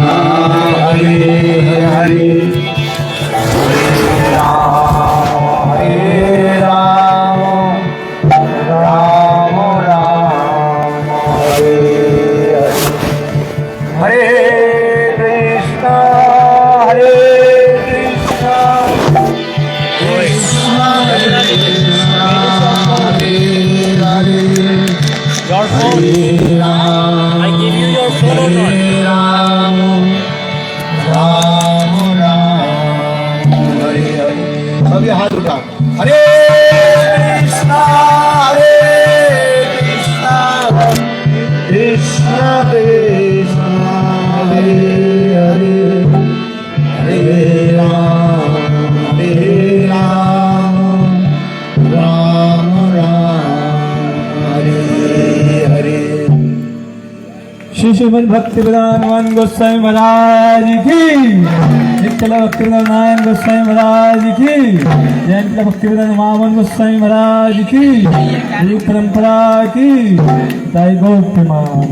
Hare Hare I give you your phone or not? सभी हाथ उठा हरे कृष्णा कृष्णा कृष्णा हरे हरे हरे राम राम राम हरे हरे। श्री श्रीमद भक्तिवेदांत गोस्वामी महाराज की, नित्य भक्तिवेदांत नारायण गोस्वामी महाराज की, जयंत भक्तिवेदांत मामन गोस्वामी महाराज की, गुरु परंपरा की, दाई गौतमान।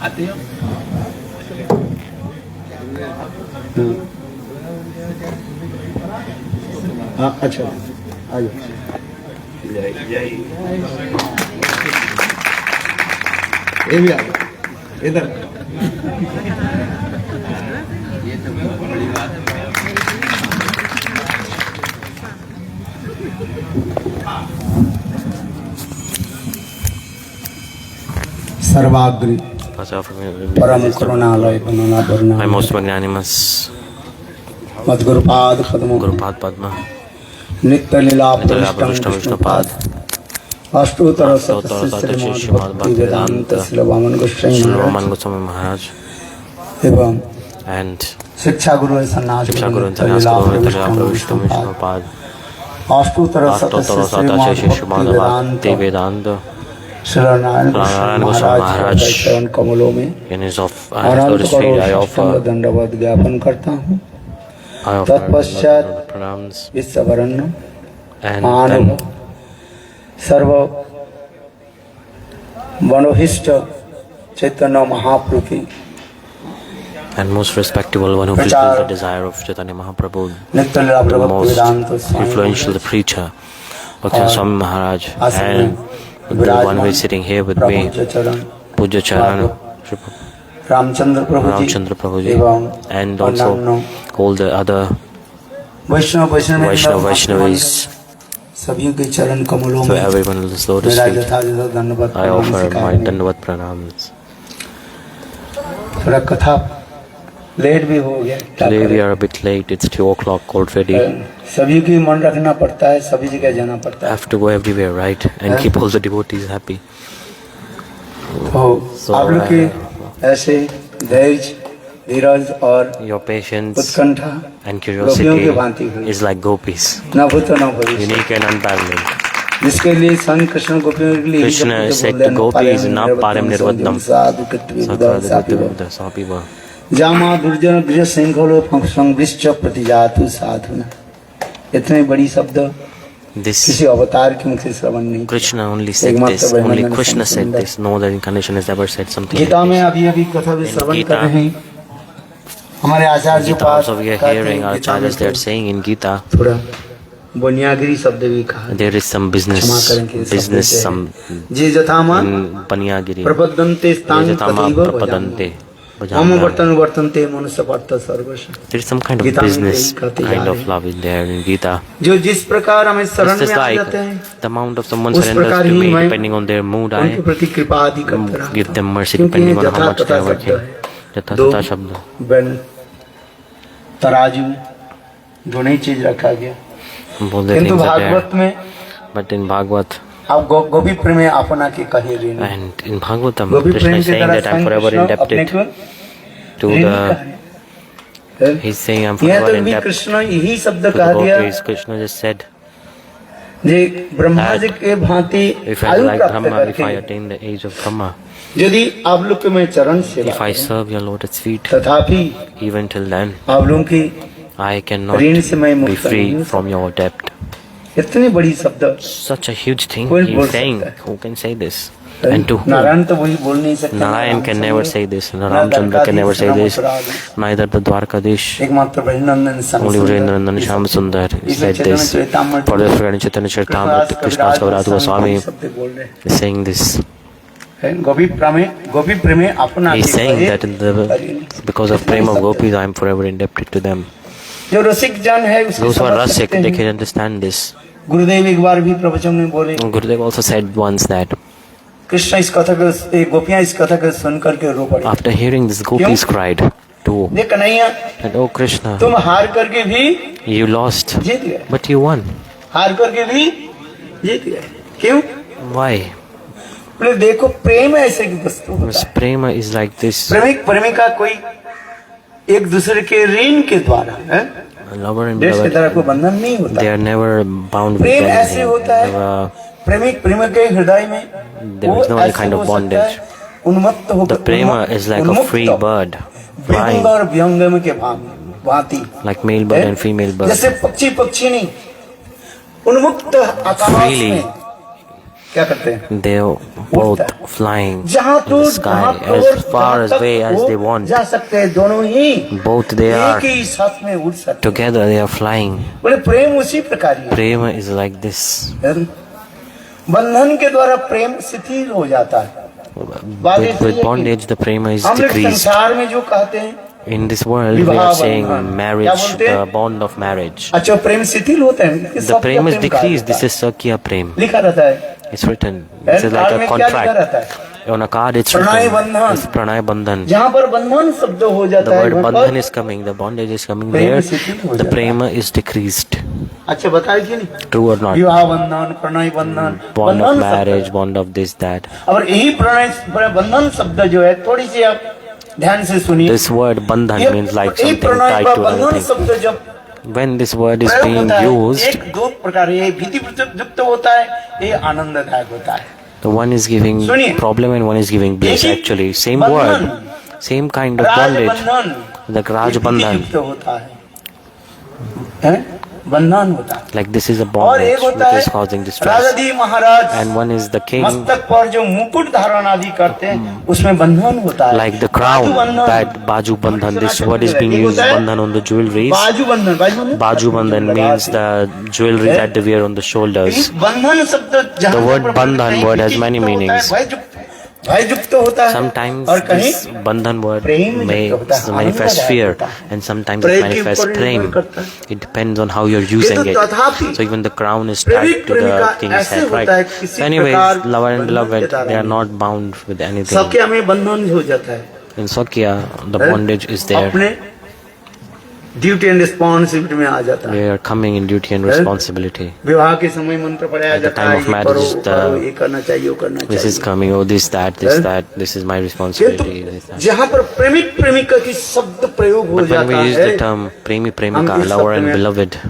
आते हो? हाँ अच्छा आ जाओ। ये भी आ जाओ इधर। ये तो बहुत बड़ी बात है। सर्वाग्री परम करुणालय बनना वरना My most magnanimous मद्गुरुपाद Padma Gurupad Padma, नित्य लीला Vishnu Vishnupad, अष्टोत्तर Ashtottara Srimad वेदांत श्री वामन गोस्वामी Sri महाराज Raman Goswami Maharaj, एवं and शिक्षा गुरु सन्यास Shiksha Guru Intanyas Guru Nitya Vishnu Vishnupad, अष्टोत्तर Ashtottara Satashi Srimad Bhakti Vedanta, Shri Narayan Goswami महाराज चरण कमलों में in his of Anant lotus feet I crore offer दंडवत ज्ञापन करता हूँ। my तत्पश्चात pranams, विश्ववर्ण and मानव then सर्व वनोहिष्ट चैतन्य महाप्रभु की and most respectable one who fulfills the desire of Chaitanya Mahaprabhu, नित्य लीला the Prabhu most Vedanta Swami influential the preacher, Bhakti Swami Maharaj, and the one who is sitting here with me, चरण Puja Charan, Ramchandra प्रभु जी Ramchandra Prabhuji, एवं and also अन्यान्य all the other Vaishnavis, सभी के चरण कमलों to में everyone in this lotus मेरा feet, यथायथ धन्यवाद I offer my Dandavat pranams. थोड़ा कथा लेट भी हो गया क्या Today we करें? are a bit late, it's 2 o'clock already. सभी की मन रखना पड़ता है, सभी जगह जाना पड़ता I है। have to go everywhere, right? And keep all the devotees happy. तो आप लोग की ऐसे धैर्य धीरज और Your patience उत्कंठा and गोपियों की curiosity भांति हुई is like gopis, न भूत न भविष्य, unique and unparalleled. जिसके लिए संत कृष्ण गोपियों के लिए Krishna said to gopis, "Na param nirvadam." Sapiva. Jama दुर्जन गृह सिंहलो संविश्च प्रतिजातु साधुना। इतने बड़ी शब्द This किसी अवतार के मुख से श्रवण नहीं। Krishna only said this. Only Krishna said this. No other incarnation has ever said something like Gita में this. अभी अभी कथा भी श्रवण Gita, कर रहे हैं। हमारे आचार्य Gita pass also we are hearing our acharyas they are saying in Gita थोड़ा बुनियादी शब्द भी कहा। there is some business, some J जथामान Panyagiri. प्रपदन्ते स्थान Yajatama तथैव prapadante. हम वर्तन वर्तनते मनुष्य पार्थ सर्वस्व। There is some kind of Gita में business यही कहते kind जा of love in there in Gita. जो जिस प्रकार हमें It's शरण just में आ like जाते हैं the amount of someone उस surrenders प्रकार to ही me मैं depending on their mood. उनके I प्रति कृपा आदि करते रहता give them हूं। mercy क्योंकि depending on यथा how much they तथा are शब्द working. है। Yatha दो Tata Shabda. बैल तराजू में दोनों ही चीज रखा गया। Both the किंतु things are भागवत there. में But in Bhagavad आप गोपी प्रेम में अपना के कहे रे नहीं। and in Bhagavatam, Gopi Krishna Prem is की saying तरह that I'm स्वयं forever कृष्ण अपने indebted को to ऋणी the. कहा है। He's saying I'm यहाँ forever तो भी indebted कृष्ण यही शब्द to the कहा दिया gopis. Krishna just said, जे ब्रह्मा जी के भांति if I आयु like प्राप्त Brahma, if I करके attain the age of Brahma, यदि आप लोग के मैं चरण सेवा If I serve your lotus feet, तथापि even till then, आप लोगों की I cannot ऋण से मैं be मुक्त free नहीं from your debt. इतनी बड़ी शब्द Such a huge thing कोई बोल he's saying. सकता है। Who can say this? And to whom? Narayan तो वही बोल नहीं सकते Narayan can never say this. Ramchandra can never say this. Neither the Dwarkadish. एकमात्र Brajnandan Only Vrindranandan Sham Sundar said this. For the Friend Chaitanya Charitamrita, Krishna Kaviraj Goswami is saying this. गोपी प्रेमे अपना He's saying that because of prema of gopis, I am forever indebted to them. जो रसिक जन है उसको Those who are समझ Rasik, सकते they हैं। can understand this. गुरुदेव एक बार भी प्रवचन में बोले Gurudev also said once that Krishna इस कथा को गोपियां इस कथा को सुन करके रो पड़ी after hearing this, gopis cried too. देख कन्हैया That, oh Krishna, तुम हार करके भी you lost, जीत गए but you won. हार करके भी जीत गए क्यों Why? बोले देखो प्रेम ऐसे की वस्तु होता Because है prema is like this. प्रेमिक प्रेमिका कोई एक दूसरे के ऋण के द्वारा है Lover and देश की beloved, तरह कोई बंधन नहीं होता they are never bound with प्रेम ऐसे anything. होता है Never- प्रेमिक प्रेमिक के हृदय में There वो is no any ऐसे kind हो of सकता bondage. है, उन्मत्त होकर The prema is like a उन्मुक्त free bird flying, विहंग और व्यंगम के भांति like male bird and female bird. जैसे पक्षी नहीं उन्मुक्त आकाश Freely. में क्या करते हैं They are both flying जहाँ in तो the sky as far away as they want. जा सकते हैं दोनों ही Both they एक are ही साथ में उड़ सकते together, they are flying. हैं। बोले प्रेम उसी प्रकार ही Prema is like this. है। बंधन के द्वारा प्रेम शिथिल हो जाता है With bondage, the prema is हम लोग decreased. संसार में जो कहते हैं In this world, we विवाह are saying बंधन। marriage, क्या बोलते हैं? the bond of marriage. अच्छा प्रेम शिथिल होता है कि The सबका prema is प्रेम कहा decreased. जाता This is Sakya prem. है। लिखा रहता है It's written. This is like card a में क्या लिखा contract. रहता है On a card, it's Pranay written. बंधन। It's pranay bandhan. जहाँ पर बंधन शब्द हो The जाता है word वहाँ bandhan पर is coming. The bondage is coming Prem there. शिथिल हो The जाता है। prema is decreased. अच्छा बताए कि नहीं True or not? विवाह बंधन प्रणय बंधन Bond of बंधन शब्द marriage, है। bond of this, that. और यही प्रणय बंधन शब्द जो है थोड़ी सी आप ध्यान से सुनिए This word bandhan ये- means like ये something प्रणय tied व to बंधन another thing. शब्द जब When this word is प्रयोग being होता है used, एक दो प्रकार ये भीति युक्त होता है ये आनंददायक होता है the one is giving सुनिए। problem and one is giving bliss. एक ही Actually, same बंधन, word, same kind of Raj bondage. बंधन The Raj ये bandhan, भीति युक्त होता है बंधन होता है like this is a और bondage एक होता which है is causing distress. राजाधी Maharaj And one is the king, मस्तक पर जो मुकुट धारण आदि करते हैं उसमें बंधन होता है like the बाजू crown, बंधन। that baju bandhan. This word is being एक used होता है bandhan on the jewelries. बाजू बंधन Baju bandhan means the jewelry that they wear on the shoulders. बंधन शब्द जहाँ The word पर प्रयोग bandhan कहीं word has भीति many युक्त होता है, meanings. भय युक्त होता है Sometimes और कहीं this bandhan word प्रेम युक्त may होता है, manifest आनंददायक fear, होता है। and sometimes it प्रेम के manifests ऊपर निर्भर prem. करता है। It depends on how you're using ये it. तो तथापि So even the crown is प्रेमिक tied to the प्रेमिका king's ऐसे head, होता है right? किसी So anyways, प्रकार lover and बंधन beloved, के द्वारा they are नहीं। not bound with anything. सबके हमें बंधन हो जाता है In Sakya, the bondage is there. अपने ड्यूटी एंड रिस्पॉन्सिबिलिटी में आ जाता है We are coming in duty and responsibility. विवाह के समय मंत्र पढ़ाया At the जाता time है of ये marriage करो is वो the- करो ये करना चाहिए वो करना This is चाहिए coming, oh this, that, this, that, this is my किंतु responsibility. This, that. जहाँ पर प्रेमिक प्रेमिका की शब्द प्रयोग हो But when जाता we use है the term premi हम premika, इस lover शब्द and में beloved,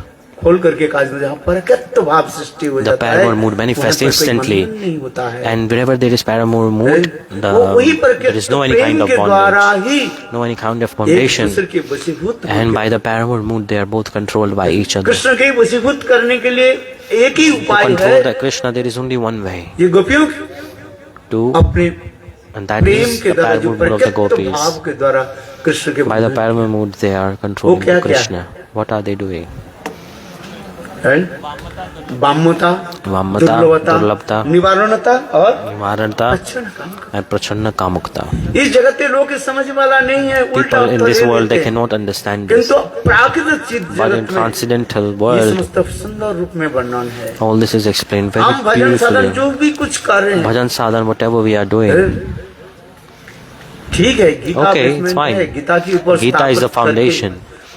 खोल करके काज में जहाँ परकत्व भाव सृष्टि हो the जाता है paramour mood manifests वहाँ पर कोई instantly. बंधन नहीं होता है And wherever there is paramour mood, वो वही there is no any Prem kind of के द्वारा bondage, he no any kind of एक foundation. दूसरे के वशीभूत And by the paramour mood, they are both controlled by each other. Krishna के वशीभूत करने के लिए एक ही To उपाय control है the Krishna, there is only one way. ये गोपियों To, अपने and that प्रेम is के the द्वारा जो paramour mood of the प्रकट gopis. भाव के द्वारा कृष्ण के By the बंधन paramour mood, they are controlling क्या- Krishna. What are they doing? है वामता वामता, दुर्लभता, निवारणता और Nivaranta लक्षण काम and Prachanna Kamukta. इस जगत के लोग समझ वाला नहीं है उल्टा People in Uttar this they world, they देते हैं। cannot understand this. किंतु प्राकृतिक चीज But in जगत में transcendental ये world, समस्त सुंदर रूप में वर्णन है all this is explained very हम भजन साधन beautifully. जो भी कुछ कर रहे हैं Bhajan sadhan, whatever we are doing, ठीक है Gita Okay, it's basement fine. है, गीता के ऊपर Gita is the स्थापित करके foundation.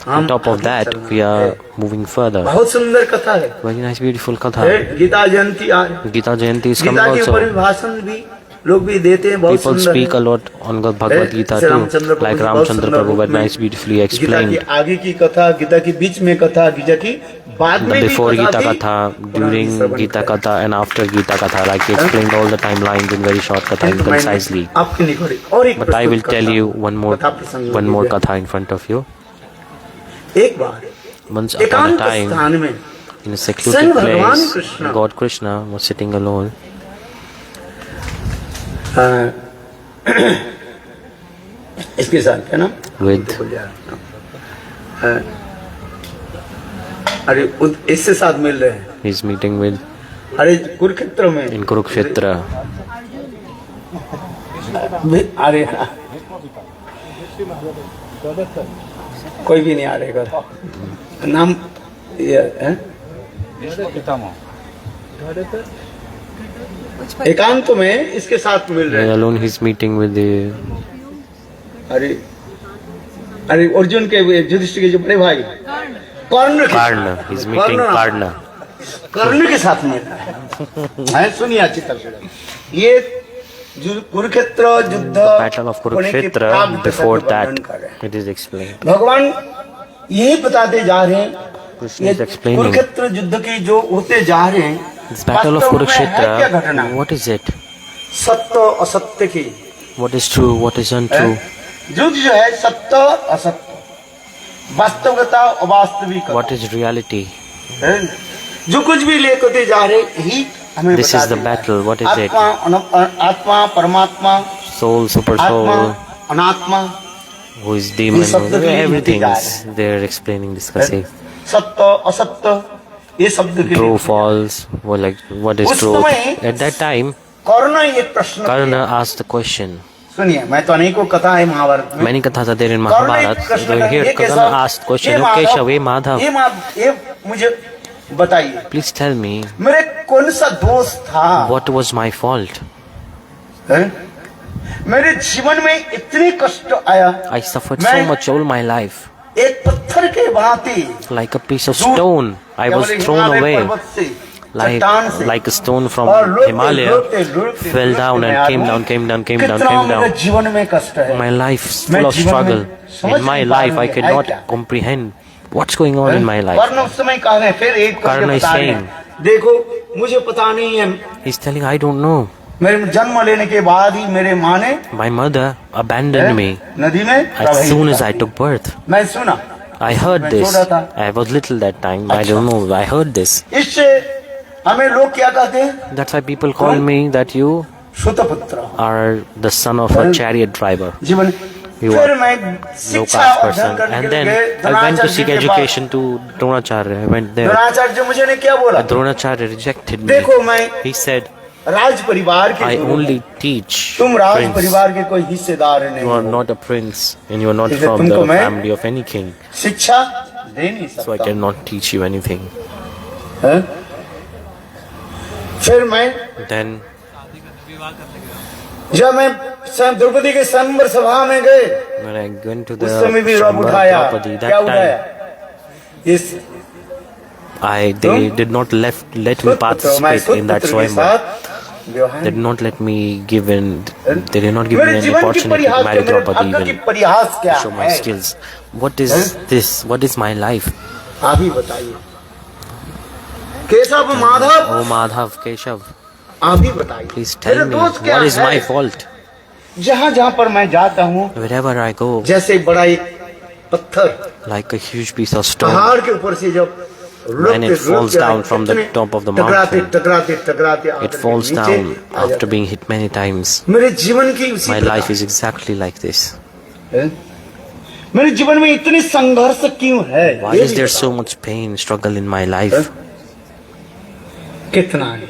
हम On top of आगे that, चलना we are है। moving further. बहुत सुंदर कथा है Very nice, beautiful katha. है, गीता जयंती आज Gita Jayanti is Gita coming के ऊपर भी also. भाषण भी लोग भी देते हैं, बहुत People सुंदर speak a lot on Bhagavad Gita जैसे too, रामचंद्र like प्रभु बहुत Ramchandra सुंदर Prabhu, रूप but में nice, beautifully गीता की explained. आगे की कथा, गीता की बीच में कथा, गीता की बाद The में भी before Gita थी, Katha, पुरानी during श्रवण Gita करें। Katha, and after Gita Katha, like he explained all the timelines in very short katha and तो मैंने concisely. आपके निकट और एक But I will प्रस्तुत tell करता you हूं, one more कथा प्रसंग में katha in front of you. एक बार Once upon a एकांत time, स्थान में in a स्वयं secluded भगवान place, Krishna God Krishna was sitting alone. इसके साथ क्या नाम With अरे इससे साथ मिल रहे हैं, his meeting with अरे कुरुक्षेत्र में in Kurukshetra. अरे कोई भी नहीं आ रहे घर नाम ये है एकांत में इसके साथ मिल रहे हैं। Alone he's meeting with the अरे अरे अर्जुन के युधिष्ठिर के जो बड़े भाई कर्ण के Karna. He's meeting Karna. कर्ण के साथ मिल रहा है सुनिए अच्छी तरह से। ये कुरुक्षेत्र युद्ध The battle of Kurukshetra, before that, it is explained. भगवान यही बताते जा रहे हैं Krishna ये is explaining. कुरुक्षेत्र युद्ध की जो होते जा रहे हैं This battle of वास्तव में है क्या घटना? Kurukshetra, what is it? सत्य असत्य की What is true, what is untrue? युद्ध जो है सत्य असत्य, वास्तविकता अवास्तविक, What is reality? जो कुछ भी लेकर जा रहे यही हमें This is the battle, what is it? आत्मा परमात्मा, Soul, super आत्मा soul, अनात्मा, who is demon, ये शब्द भी everything होते जा is they're explaining, discussing. सत्य असत्य, ये शब्द के True, false, what is उस truth? समय At that time, कर्ण एक प्रश्न Karna asked the question. सुनिए, मैं तो अनेकों कथा है महाभारत में, Many kathas are there in Karna Mahabharata. एक प्रश्न So कर, here ये Karna कैसा- asked question, ये "Oh Keshav, hey Madhav, ये मुझे बताइए please tell me मेरे कौन सा दोष था, what was my fault? हैं? मेरे जीवन में इतने कष्ट आया, I suffered मैं so much all my life. एक पत्थर के भांति Like a piece of stone, I was केवल thrown हिमालय away. पर्वत से, चट्टान से, Like a stone from और लुढ़कते, Himalaya, लुढ़कते fell down मैं and came आदमी, down, came down, came down, कितना came मेरे down. जीवन में कष्ट है, My life is मैं full of जीवन में struggle. समझ In my नहीं life, पा I रहा हूँ cannot क्या? comprehend what's going on in my life. वर्ण उस समय कहा है, फिर एक करके Karna is बता रहे saying, हैं, देखो मुझे पता नहीं है, He's telling, I don't know. मेरे जन्म लेने के बाद ही मेरे माँ ने My mother abandoned me नदी में as soon as I took birth. मैं सुना, I heard मैं this. छोटा था। I was little that time. I don't know. I heard this. इससे हमें लोग क्या कहते हैं, That's why people call me that you सुतपुत्र are the son of a chariot driver. जीवन। You फिर are मैं low शिक्षा caste अध्ययन person. करने And के then लिए I went to Dronacharya seek जी के पास। education to Dronacharya. I went there. Dronacharya जी मुझे ने क्या बोला, Dronacharya rejected me. देखो मैं He said, राज परिवार के I गुरु only हूँ। teach तुम राज prince. परिवार के कोई हिस्सेदार नहीं You are हो, not a prince and you are not इसलिए from तुमको the मैं family of any king. शिक्षा दे नहीं So I सकता। cannot teach you anything. हैं? फिर मैं Then जब मैं द्रौपदी के स्वयंवर सभा में गए, when I went to the उस समय भी रब Shambhala उठाया, Draupadi, क्या that उठाया, time इस they did not let me मैं participate in that सुतपुत्र के Swayamvar. साथ व्यवहार, They did not let me give in. They did not give me मेरे any जीवन की opportunity to परिहास marry क्या, मेरे Draupadi भाग्य की even परिहास क्या show my है, skills. What is this? What is my life? आप ही बताइए। Keshav Madhav, Oh Madhav, Keshav, आप ही बताइए, please tell मेरे me दोस्त क्या what is my है? fault? जहाँ जहाँ पर मैं जाता हूँ, Wherever I go, जैसे बड़ा एक पत्थर like a huge piece of stone, पहाड़ के ऊपर से जब when it falls down from the top of the mountain, टकराते it falls down after being hit many times. मेरे जीवन की उसी My प्रकार life is exactly like this. है। मेरे जीवन में इतनी संघर्ष क्यों है, Why ये is भी there बताओ। so much pain, struggle in my life? कितना है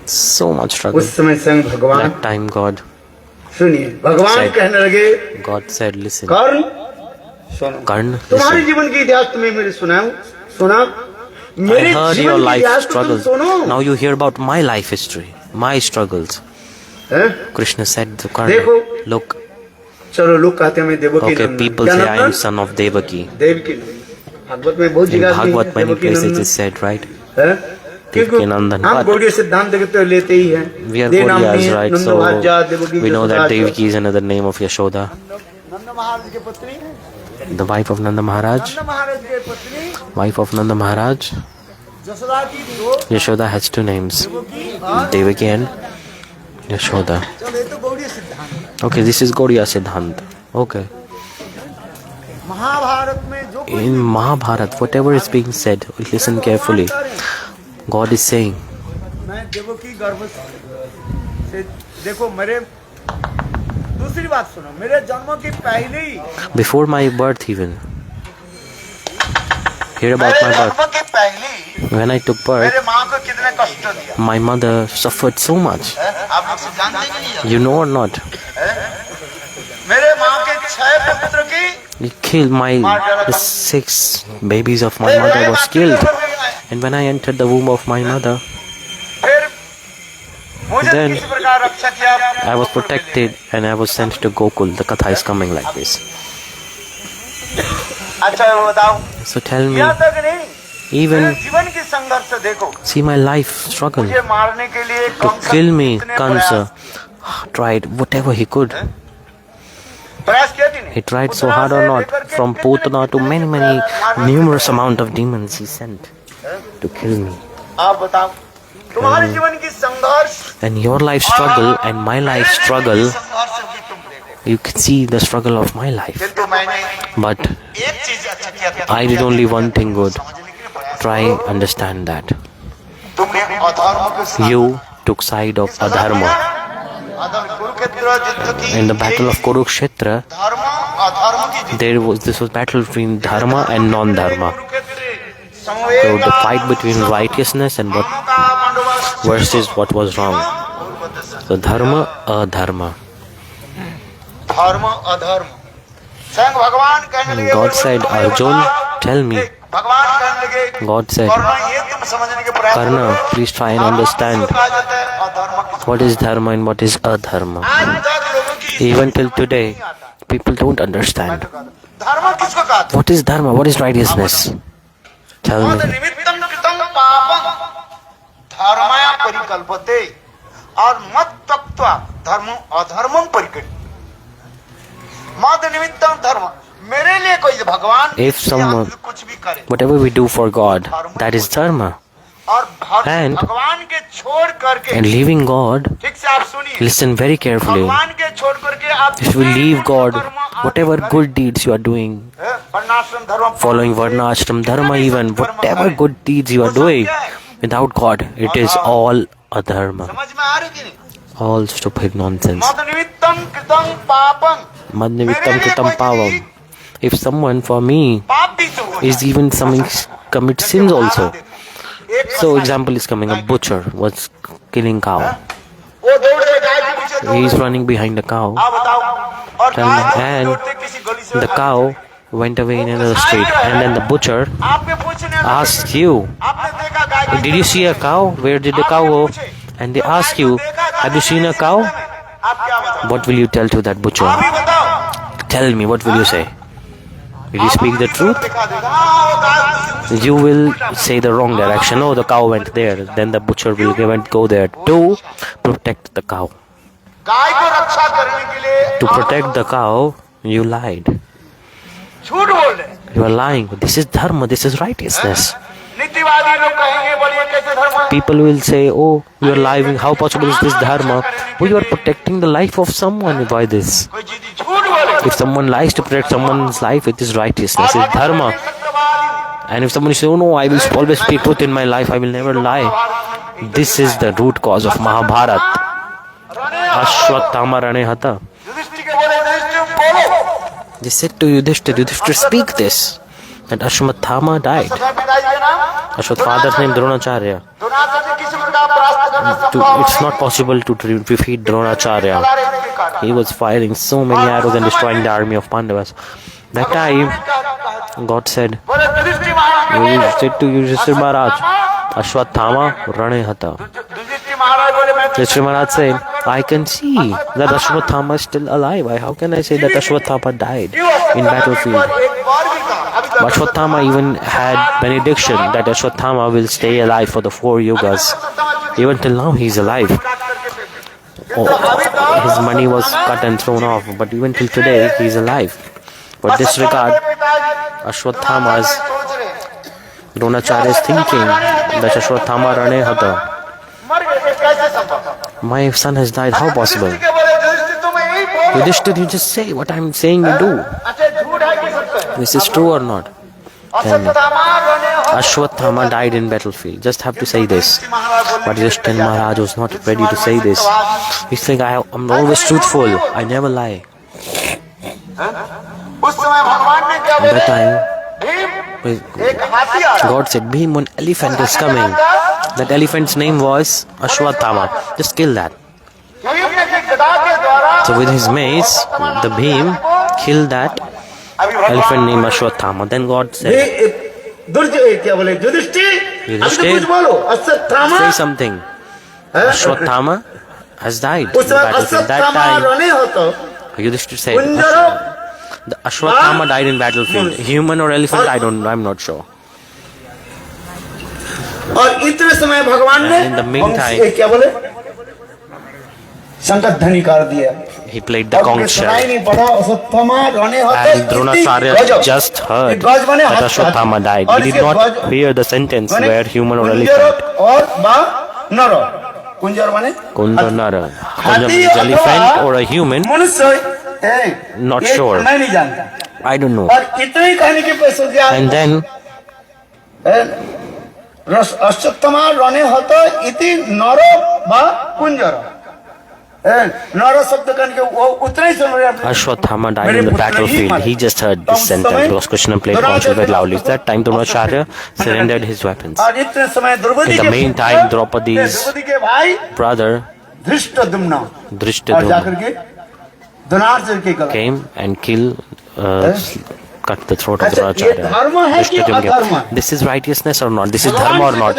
So much struggle. उस समय स्वयं भगवान, That time God सुनिए, भगवान Said- कहने लगे, God said, listen, कर्ण सुनो, Karna, तुम्हारे listen. जीवन की इतिहास तुम्हें मेरे सुना, I मेरे heard your जीवन की life इतिहास को तुम struggles. सुनो, Now you hear about my life history, my struggles. हैं? Krishna said to Karna, देखो, look, चलो लोग कहते हैं मैं देवकी okay, नंदन, people क्या say I Nandan? am son of Devaki. Devaki नंदन। भागवत में बहुत In जगह Bhagavad, many Devaki places it Nandan, is said, right? हैं? Devaki Nandan. हम But गौड़ीय सिद्धांत के तो लेते ही हैं we are देव नाम Gaudiyas, में right? नंद So भाज्या Devaki we know that Jasoda Devaki is another name of Yashoda, नंद महाराज की पत्नी the wife of Nanda Maharaj. नंद महाराज की पत्नी Wife of Nanda Maharaj. Jasoda की दो Yashoda has two names, Devaki और Devaki and Yashoda. चलो ये तो गौड़ीय सिद्धांत Okay, this is Gaudiya Siddhant. Okay. Mahabharat में जो कुछ In Mahabharata, whatever is being said, listen carefully. God is saying, मैं देवकी गर्भ से देखो मेरे दूसरी बात सुनो मेरे जन्म की पहले ही before my birth even, hear about my birth. जन्म के पहले ही When I took birth, मेरे माँ को कितने कष्ट दिया my mother suffered so much. आप लोग सब जानते कि नहीं You know or not? मेरे माँ के 6 पुत्र की He killed the 6 babies of my mother was killed. And when I entered the womb of my mother, फिर मुझे Then किसी प्रकार रक्षा किया I was protected and I was sent to Gokul. The katha is coming like this. अच्छा वो बताओ So tell me, यहाँ तक नहीं मेरे even जीवन की संघर्ष देखो see my life struggle. मुझे मारने के लिए To कंस kill me, कितने Kansa प्रयास tried whatever he could. प्रयास किया कि नहीं He tried so hard or not. From Putana to many numerous amount of demons he sent to kill me. आप बताओ तुम्हारे जीवन की संघर्ष And your life struggle and my life struggle, संघर्ष भी तुम देखो you can see the struggle of my life. किंतु मैंने But एक चीज अच्छा किया था I did only one thing good. समझने के लिए प्रयास Try understand that. तुमने अधर्म को साथ You took side of Adharma. अधर्म कुरुक्षेत्र युद्ध की In the battle of Kurukshetra, धर्म अधर्म की जीत this was battle between Dharma and non-Dharma. Kurukshetra So समवेत the fight between righteousness and what का बंदोबस्त versus what was wrong. So Dharma, Adharma. धर्म अधर्म स्वयं भगवान कहने लगे God said, Arjun, tell me. भगवान कहने लगे God said, करना ये तुम समझने के प्रयास Karna, करो। please try and धर्म understand किसको कहा जाता है, अधर्म किसको? what is Dharma and what is Adharma. आज तक लोगों की Even till today, people don't understand. धर्म किसको कहते हैं? What is Dharma? What is righteousness? Tell मद me. निमित्तं कृतं पापं धर्मया परिकल्पते और मत त्यक्त्वा धर्म अधर्मं परिकल्पते। मद निमित्तं धर्म मेरे लिए कोई भगवान If someone- कुछ भी करे Whatever we do for God, that is Dharma. और And- भगवान के छोड़ करके And leaving God, ठीक से आप सुनिए listen very carefully. भगवान के छोड़ करके आप If you leave God, whatever good deeds you are doing, वर्णाश्रम धर्म following Varna Ashram Dharma even, whatever good deeds you are doing, without God, it is all Adharma. समझ में आ रही कि नहीं? All stupid nonsense. मद निमित्तं कृतं पापं Madnimittam kritam pavam. If someone for me पाप भी तो हो is even commit sins also. So example is coming, a butcher was killing cow. वो दौड़ रहे गाय के पीछे दौड़ He is रहे। running behind the cow. आप बताओ और Tell गाय me, and दौड़ते किसी गली से The cow went away in another street, and then the butcher आपके पूछने लगे, asked you, आपने देखा गाय का did you see a cow? Where did the cow go? And they ask you, have you seen a cow? आप क्या बताओ What will you tell to that butcher? आप ही बताओ Tell me, what will you say? Will you speak the truth? दिखा देगा हाँ, वो गाय You will say the wrong direction. Oh, the cow went there. Then the butcher will go there to protect the cow. गाय को रक्षा करने के लिए To protect the cow, you lied. झूठ बोल रहे You are lying. This is dharma. This is righteousness. नीतिवादी लोग कहेंगे बोलिए कैसे धर्म है? People will say, oh, you are lying. How possible is this dharma? Oh, you are protecting the life of someone by this. कोई चीज़ झूठ बोले If someone lies to protect someone's life, it is righteousness. It's dharma. And if someone says, oh no, I will always speak truth in my life. I will never lie. This is the root cause of Mahabharata. Ashwatthama Rane Hata. Yudhishthir के बोले युधिष्ठिर बोलो They said to Yudhishthir, speak this. That Ashwatthama died. सदा पिताजी के नाम Ashwatth's father's name Dronacharya. Dronacharya किसी प्रकार परास्त करना संभव It's not possible to defeat Dronacharya. He was firing so many arrows and destroying the army of Pandavas. That time, God said, बोले युधिष्ठिर महाराज He said to Yudhishthir Maharaj, Ashwatthama Rane Hata. Yudhishthir महाराज बोले मैं Yudhishthir Maharaj said, I can see that Ashwatthama is still alive. How can I say that Ashwatthama died in battlefield? एक बार भी कहा अभी But Ashwatthama even had benediction that Ashwatthama will stay alive for the 4 yugas. Even till now he is alive. His money was cut and thrown off, but even till today he is alive. But disregard Ashwatthama's Dronacharya is thinking that Ashwatthama Rane Hata. My son has died, how possible? Yudhishthir, you just say what I'm saying you do. This is true or not? Tell me. Ashwatthama died in battlefield. Just have to say this. But Yudhishthir Maharaj was not ready to say this. He's saying, I'm always truthful. I never lie. At that time, God said, Bhim, one elephant is coming. That elephant's name was Ashwatthama. Just kill that. So with his mace, the Bhim killed that elephant named Ashwatthama. Then God said, Yudhishthir, say something. Ashwatthama has died in battlefield. That time, Yudhishthir said, the Ashwatthama died in battlefield. Human or elephant, I'm not sure. और इतने समय भगवान ने In the meantime, क्या बोले संकट धनी कर दिया. He played the conch shell. नहीं पड़ा अश्वत्थामा रणे होते. And Dronacharya just heard that Ashwatthama died. He did not hear the sentence where human or elephant. और बा नरो. कुंजर माने Kunjar Nara. Kunjar is elephant or a human? मनुष्य Not sure. मैं नहीं जानता. I don't know. और इतने ही कहने के पैसे दिया. And then अश्वत्थामा रणे होते इति नरो बा कुंजर. नरो शब्द कहने के वो उतने ही सुन रहे हैं. Ashwatthama died in the battlefield. He just heard this sentence because Krishna played conch shell very loudly. At that time, Dronacharya surrendered his weapons. और इतने समय द्रौपदी In के the meantime, Draupadi's द्रौपदी के भाई brother धृष्टद्युम्न और Drishtadumna जाकर के धनार्जन के गला. came and cut the throat of अच्छा, ये Dronacharya. धर्म है कि Drishtadumna अधर्म? came. This is righteousness or not? This is dharma or not?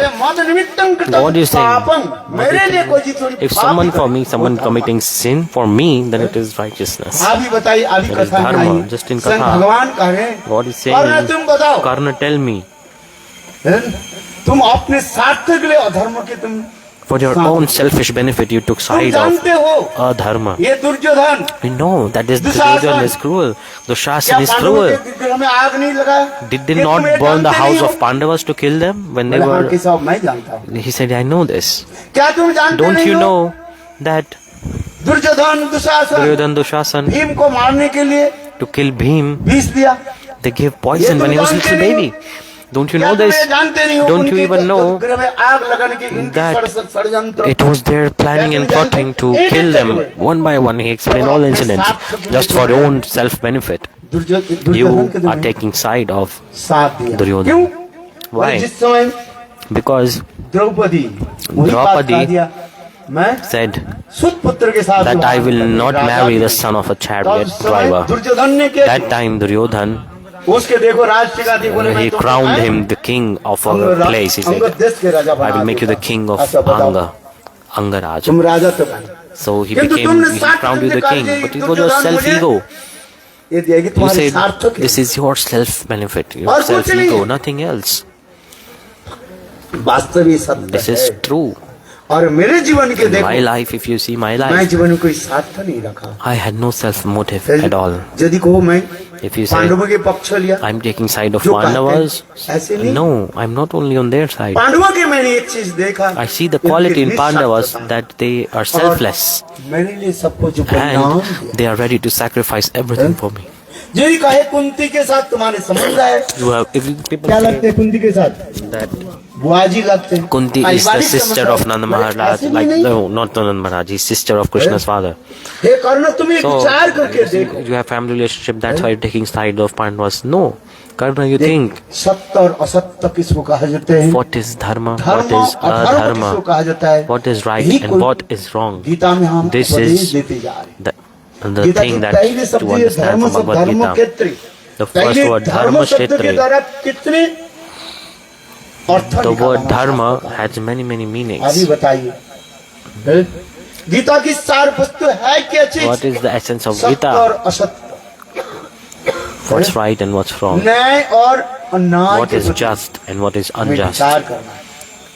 What is saying? मेरे लिए कोई चीज If someone for me, someone committing sin for me, then it is righteousness. अभी बताइए अभी It is कथा dharma, नहीं. just in स्वयं katha. भगवान कह रहे हैं God is saying, और तुम बताओ Karna, tell me, तुम अपने स्वार्थ के लिए अधर्म के तुम for your own selfish benefit, you took तुम side जानते of हो adharma. ये Duryodhan We know that this Dushasan. Duryodhana is cruel. क्या Dushasana is पांडवों cruel. के दिल में आग नहीं लगा. Did they ये not तुम ये burn the जानते house नहीं of हो? Pandavas to kill them when they बोले, हाँ, were? कि साहब मैं जानता हूँ. He said, I know this. क्या तुम जानते Don't नहीं you हो? know that Duryodhan Dushasan Duryodhana Dushasana, Bhim को मारने के लिए to kill Bhim, विष दिया. they gave poison when he was a little baby. Don't you know क्या तुम this? ये जानते नहीं हो? Don't you उनके even know गृह में आग लगाने की इनकी that षड्यंत्र. it was their planning and plotting to kill them one by one? He explained all incidents just for your own self-benefit. Duryodhan You के are taking side of साथ दिया. दुर्योधन. क्यों? Why? जिस समय Because द्रौपदी वही बात द्रौपदी कह दिया, मैं said सुत पुत्र के साथ that I विवाह will करूंगी. not राजा marry की. the son of a तब chariot समय driver. दुर्योधन ने क्या That time Duryodhan, उसके देखो राज टिका थी. बोले he मैं crowned him the king of a place. He said, देश के राजा I बना will make you the दूंगा. king of अच्छा, बताओ. Anga, Angaraj. तुम राजा तो बने. So he किंतु became, तुमने he साथ crowned you the निकाल king, के but it was your Duryodhan self-ego. ये दिया कि You तुम्हारे said, सार्थक है. this is your self-benefit, your और कुछ self-ego, नहीं. nothing else. वास्तविक सत्य This है. is true. और मेरे जीवन के In my देखो life, if you see my मैं life, जीवन में कोई स्वार्थ नहीं रखा. I had no self-motive at all. यदि कहो मैं If you say, पांडवों के पक्ष लिया, I'm taking side of जो कहते हैं, Pandavas, ऐसे नहीं. no, I'm not only on their side. पांडवों के मैंने एक चीज देखा. I see the quality in Pandavas that they are selfless मेरे लिए सब कुछ बलिदान and दिया. they are ready to sacrifice everything for me. यदि कहे कुंती के साथ तुम्हारे संबंध है, You have, if people क्या लगते say हैं कुंती के साथ? that बुआजी लगते हैं. Kunti is the पारिवारिक sister संबंध of है. Nanda ऐसे Maharaj, भी like नहीं. no, not Nanda Maharaj, he's sister of Krishna's father. हे कर्ण तुम एक So विचार करके देखो. you have family relationship. That's why you're taking side of Pandavas. No, Karna, you think सत्य और असत्य किसको कहा जाते हैं? what is dharma, धर्म what is अधर्म किसको adharma, कहा जाता है? what is right यही and कोई what is wrong. गीता में हम This उपदेश is देते जा रहे हैं. The गीता thing की that पहली to शब्द ये understand धर्म from शब्द Bhagavad धर्म Gita. क्षेत्र. The first पहले word धर्म dharma शब्द के क्षेत्र. द्वारा कितने अर्थ The निकाला word हम dharma सकते हैं? has many अभी meanings. बताइए गीता की सार वस्तु है क्या चीज? What is the essence of सत्य Gita? और असत्य. what's right and what's wrong, न्याय और अन्याय what के is प्रति just and what is हमें unjust. विचार करना।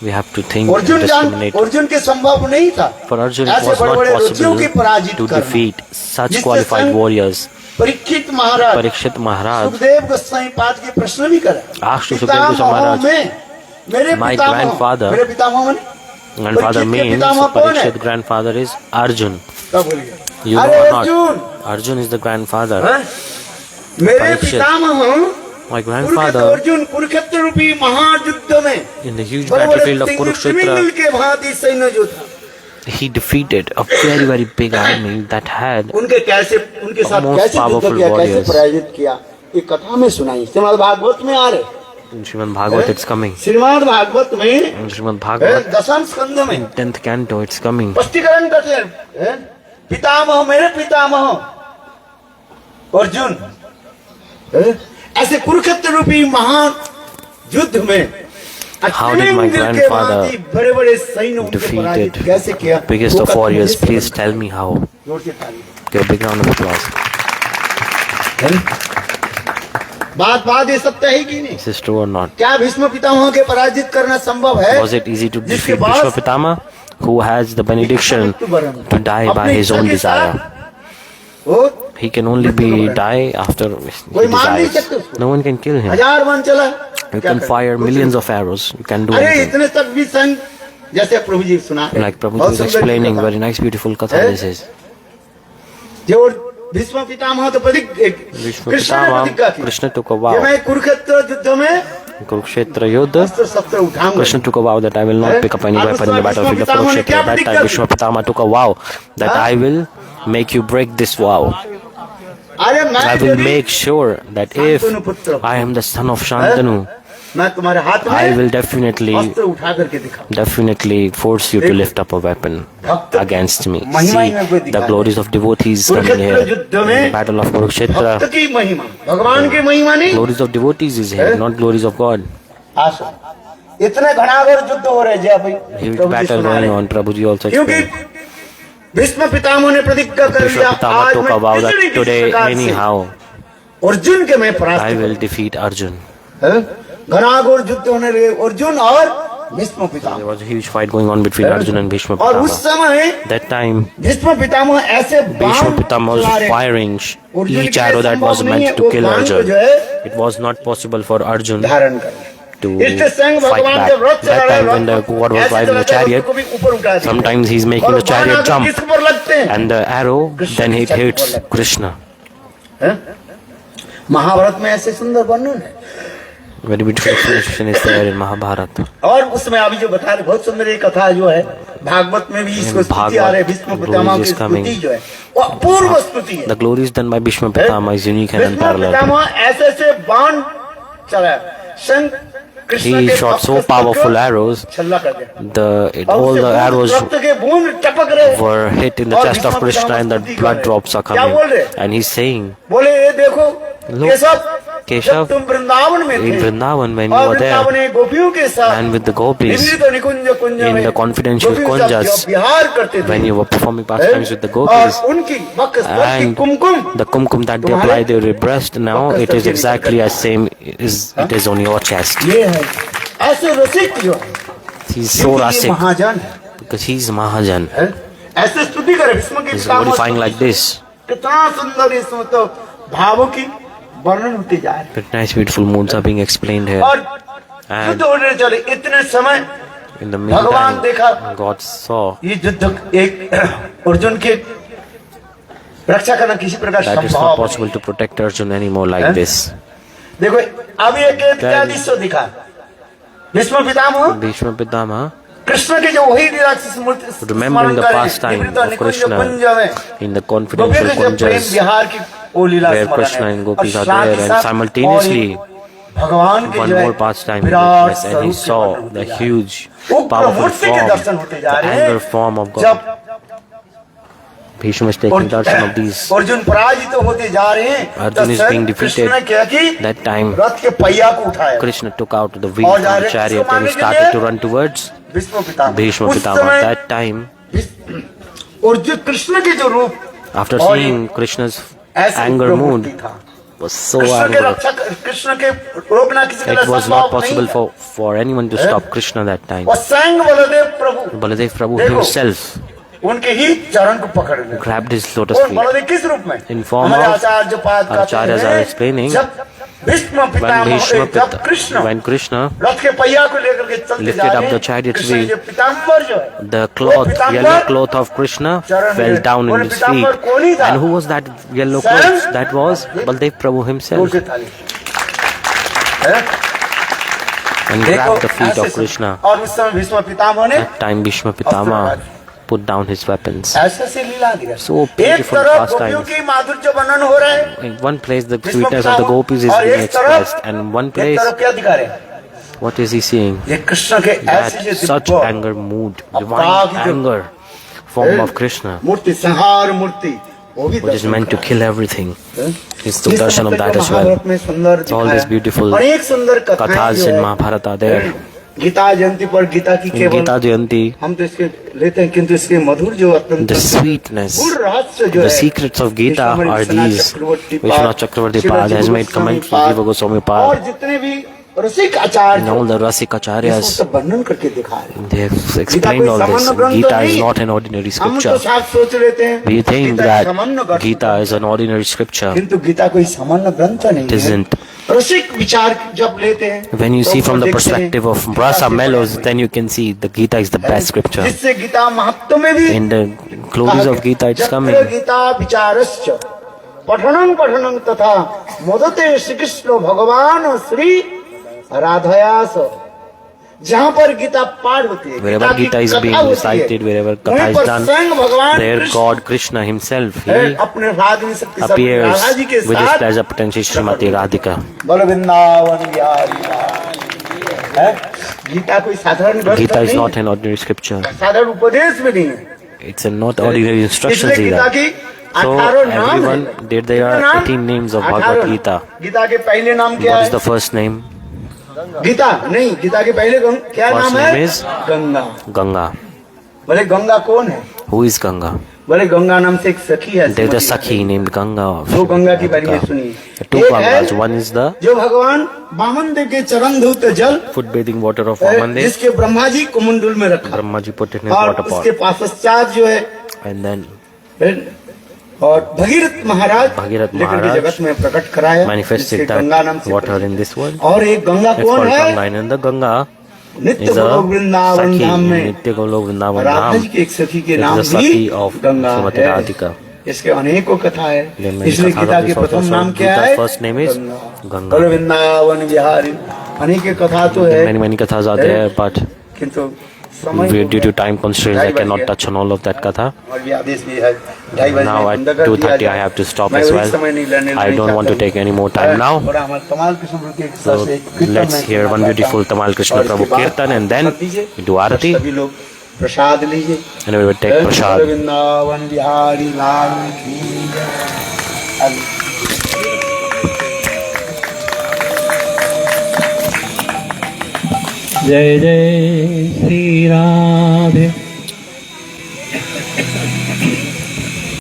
We have to think and Arjun discriminate. Arjun के संभव नहीं था For Arjun, it ऐसे was बड़े not बड़े रुचियों की possible पराजित to करना। defeat such जिससे qualified संग warriors. परीक्षित महाराज Parikshit Maharaj सुखदेव गोस्वामी पाद के प्रश्न भी करे asked to Sukadeva Goswami Maharaj, मेरे my पितामह grandfather, मेरे पितामह माने grandfather परीक्षित के means पितामह कौन है? Parikshit grandfather is Arjun. तब बोलिए You know अरे or not? Arjun Arjun is the grandfather. हाँ? मेरे परीक्षित। पितामह My कुरुक्षेत्र grandfather, अर्जुन कुरुक्षेत्र रूपी महायुद्ध में in the huge बड़े battlefield of बड़े Kurukshetra, तिमिंगल के भांति सैन्य जो था he defeated a very, very big army that had उनके साथ most कैसे युद्ध powerful किया कैसे warriors. पराजित किया एक कथा में सुनाई श्रीमद् भागवत में आ रहे in Srimad Bhagavat it's coming. Shrimad Bhagavat में In Srimad Bhagavat, दशम स्कंद में in 10th canto it's coming. स्पष्टीकरण करते हैं पितामह मेरे पितामह अर्जुन ऐसे कुरुक्षेत्र रूपी महान युद्ध में How did my grandfather बड़े बड़े सैन्य उनके पराजित defeated कैसे किया biggest वो of कथा warriors? मुझे Please सुनाई। tell me how. जोर से ताली। Give a big round of applause. बात ये सत्य है कि नहीं Is this true or not? क्या भीष्म पितामह के पराजित करना संभव है Was it easy to जिसके defeat बाद Bhishma Pitama, who has the benediction to die by अपनी his इच्छा own के desire? साथ वो He can only be die after he कोई मार नहीं सकता desires. उसको। No one can kill him. हजार मन चला You क्या can करें? fire कुछ millions नहीं। of arrows. You can do अरे anything. इतने तक भी संग जैसे प्रभु जी सुना Like Prabhuji was explaining, very nice, beautiful katha this is. जो भीष्म पितामह तो Bhishma कृष्ण ने Pitama, प्रतिज्ञा की Krishna took a ये vow. मैं कुरुक्षेत्र युद्ध में Kurukshetra Yuddha, अस्त्र शस्त्र उठाऊंगा Krishna took a vow that I will not pick up any weapon in the battlefield of Kurukshetra. That time Bhishma Pitama took a vow that I will make you break this vow. अरे मैं I will यदि make sure that if I am the son of Shantanu, मैं तुम्हारे हाथ I में will definitely अस्त्र उठा करके दिखाऊं force you to lift up a weapon against me. See, the glories of devotees coming here. In the battle of Kurukshetra, भक्त की महिमा भगवान की महिमा नहीं glories of devotees is here, not glories of God. आशा इतने घनाघोर युद्ध हो रहे जय भाई Huge प्रभु जी battle सुना going रहे। on. Prabhuji also क्योंकि explained. भीष्म पितामह ने प्रतिज्ञा कर लिया Bhishma Pitama आज took मैं a vow that किसी न किसी today प्रकार से anyhow अर्जुन के मैं परास्त I will defeat Arjun. करूं। घनाघोर युद्ध होने लगे अर्जुन और Bhishma There Pitamah was a huge fight going on between Arjun and Bhishma और उस Pitama. समय That time भीष्म पितामह ऐसे Bhishma बाण Pitama was चला रहे। firing अर्जुन each के लिए arrow that was संभव नहीं है meant to वो kill बाण को Arjun. जो है It was not possible for Arjun धारण कर to इसके संग fight भगवान back. जब रथ चला That रहे time when the Rath God was ऐसे driving the चलाते हैं, chariot, उसको भी ऊपर उठा दिया। sometimes he's making और the chariot बाण आकर jump किसके ऊपर लगते हैं and the arrow then it hits Krishna. हैं? महाभारत में ऐसे सुंदर वर्णन है Very beautiful explanation is there in Mahabharata. और उसमें अभी जो बता रहे बहुत सुंदर ये कथा जो है भागवत में भी इसको स्तुति आ रही है भीष्म पितामह की glories is coming. स्तुति जो है वो अपूर्व स्तुति है The glories done by Bhishma Pitama is unique and Bhishma unparalleled. पितामह ऐसे ऐसे बाण चलाया संग कृष्ण He के shot भक्त so को powerful arrows, छल्ला कर दिया और all उससे the खून arrows रक्त के बूंद टपक रहे were hit in the और chest of Bhishma Krishna Pitamah and the स्तुति कर blood रहे। drops are क्या बोल रहे coming. And he's saying, बोले ये देखो Look, केशव Keshav, जब तुम वृंदावन में in थे Vrindavan when you और were वृंदावन there में गोपियों के साथ and with the gopis, निवृत्त निकुंज कुंज in में the confidential गोपियों के साथ kunjas, जब विहार करते थे when you were performing pastimes with the gopis, और उनकी वक्र की and Kumkum the kumkum that they apply to your breast now, it is exactly as same as it is on your chest. ये है ऐसे रसिक जो है He's so क्योंकि ये rasic महाजन है because he's Mahajan. ऐसे स्तुति करे भीष्म की He's पितामह glorifying like स्तुति। this. कितना सुंदर इसमें तो भावों की वर्णन होती जा रही Very nice, beautiful moods are being explained है here. और And युद्ध होने चले इतने समय in the भगवान देखा meantime, God saw ये युद्ध एक अर्जुन के रक्षा करना किसी प्रकार that it's not संभव possible to protect Arjun anymore like Eh? this. नहीं। देखो अभी एक क्या दृश्य दिखा भीष्म पितामह Bhishma Pitama, कृष्ण के जो वही राक्षस मूर्ति remembering the स्मरण कर रहे, pastime निवृत्त of निकुंज Krishna कुंज में in the गोपियों confidential के जो प्रेम kunjas विहार की वो लीला where स्मरण Krishna है। and gopis और are साथ there ही and साथ simultaneously और भगवान के one जो है more pastime Virat witnessed, and he स्वरूप के saw वर्णन the होते जा रहे हैं। huge, उग्र powerful मूर्ति के form, दर्शन होते जा the रहे हैं। anger form of God. जब Bhishma is taking darshan of these. Arjun पराजित होते जा रहे हैं Arjun is तब being कृष्ण defeated. ने क्या कि That time रथ के पहिया को उठाया Krishna took out the wheel from the chariot and he started to run towards Bhishma Pitamah Bhishma उस Pitama. समय That time, अर्जुन कृष्ण के जो रूप after और seeing Krishna's ऐसे anger उग्र mood, मूर्ति था was so कृष्ण के angry. रक्षा कृष्ण के रोकना किसी के लिए It was संभव not नहीं possible है। for anyone to stop Krishna that time. और स्वयं बलदेव प्रभु Baladev Prabhu देखो, himself उनके ही चरण को पकड़ ले। grabbed his lotus और feet. बलदेव किस रूप में? In form हमारे of आचार्य पाद कहते Acharyas are हैं, explaining जब भीष्म when पितामह Bhishma जब कृष्ण when Krishna रथ के पहिया को लेकर के चलते lifted जा up रहे the हैं, chariot's कृष्ण wheel, के पिताम्बर जो है the वो cloth, Pitambar yellow cloth of Krishna चरण fell में, down वो in his पिताम्बर feet. कौन ही था? And who was that yellow स्वयं cloth? That was Baladev Prabhu himself. दूर से थाली है? And देखो, grabbed the feet ऐसे of Krishna. और उस समय भीष्म पितामह ने That time Bhishma Pitama put down his weapons. ऐसे से लीला दिया। So एक beautiful तरफ pastime. गोपियों की माधुर्य वर्णन हो रहा है, In one place the sweetness of the gopis is और being एक expressed, तरफ and one एक place तरफ क्या दिखा रहे हैं? what is he seeing? ये कृष्ण के That ऐसे जो such दिव्य anger mood, अब divine काग जो- anger, form of Krishna, मूर्ति संहार मूर्ति वो भी which is meant to kill everything. Is the इस darshan of समय that जो as well. महाभारत में सुंदर It's all दिखाया। these beautiful अनेक सुंदर कथाएं Kathas जो in है, Mahabharata are there. Gita Jayanti पर गीता की In केवल Gita Jayanti, हम तो इसके लेते हैं, किंतु इसके मधुर जो अत्यंत the sweetness, मूल रहस्य जो the है, secrets of Gita हमारे are Vishwanath these. Chakraborty Vishwanath पाद, Chakravarti श्रीमद Pad has जीव made गोस्वामी comments, पाद, Jiva Goswami और Pad, जितने भी रसिक आचार्य and all the Rasik इसको Acharyas, सब वर्णन करके दिखा रहे हैं। they have explained all this. Gita is not an ordinary हम तो scripture. साफ सोच लेते हैं We think गीता that सामान्य ग्रंथ Gita is an ordinary scripture. किंतु गीता कोई सामान्य ग्रंथ नहीं It है। isn't. रसिक विचार जब लेते हैं When you तो see from the देखते हैं, perspective of गीता Rasa से mellows, बड़ा then you can see the Gita is the best scripture. जिससे गीता महत्व में भी In the glories of Gita, it's coming. यत्र गीता विचारश्च पठनं पठनं तथा मोदते श्री कृष्ण भगवान श्री राधयास, जहाँ पर गीता पाठ होती है, Wherever की Gita is कथा being होती है, recited, wherever वहीं Katha पर is done, स्वयं भगवान there Krishna God Krishna himself, he अपने रागिनी शक्ति से appears राधा जी के with his साथ pleasure potential Srimati Radhika. बोलो वृंदावन बिहारी है। गीता कोई साधारण ग्रंथ Gita is नहीं not है, an ordinary scripture. साधारण उपदेश भी नहीं है। It's not ordinary instructions इसलिए गीता either. की So 18 नाम है। everyone, there are 18 names of Bhagavad 18 Gita. Gita के पहले नाम क्या What है? is the first name? Gita नहीं, गीता के पहले क्या First नाम name है? is गंगा। Ganga. बोले गंगा कौन है? Who is Ganga? बोले गंगा नाम से एक सखी है। There's a Shrimati Sakhi named Ganga. of दो गंगा के बारे में Radhika. सुनिए। The two एक है Gangas. One is the जो भगवान वामन देव के चरण धूत जल foot bathing water of Vamandev. जिसके ब्रह्मा जी कुमुंडुल में रखा, Brahma ji put it in his और water उसके pot. पश्चात जो है And then और भगीरथ महाराज भगीरथ लेकर के महाराज जगत में प्रकट कराया, manifested जिसके गंगा नाम that से water in this world. और एक गंगा It's कौन called है? Ganga. And the Ganga नित्य is Golok a Vrindavan Dham Sakhi. में Nitya Golok Vrindavan Radha ji Dham. की एक सखी के It नाम is the भी Sakhi of गंगा Srimati है। Radhika. इसके अनेकों कथा है। There are many इसलिए kathas गीता of के this प्रथम also. नाम क्या Gita's है? first name is Ganga. बोलो वृंदावन बिहारी। अनेक कथा तो है, Many kathas are there, but किंतु समय due to time constraints, I cannot touch on all of that katha. और भी आदेश भी है 2:30 Now at 2:30 I have to stop as well. I don't want to take any more time now. और हमारे तमाल कृष्ण प्रभु के So साथ एक कीर्तन let's में hear one beautiful Tamal Krishna और इसके Prabhu बाद Kirtan and then दीजिए, we do Arati सभी लोग प्रसाद लीजिए। and we will take बोलो prasad. वृंदावन बिहारी लाल की जय। जय जय श्री राधे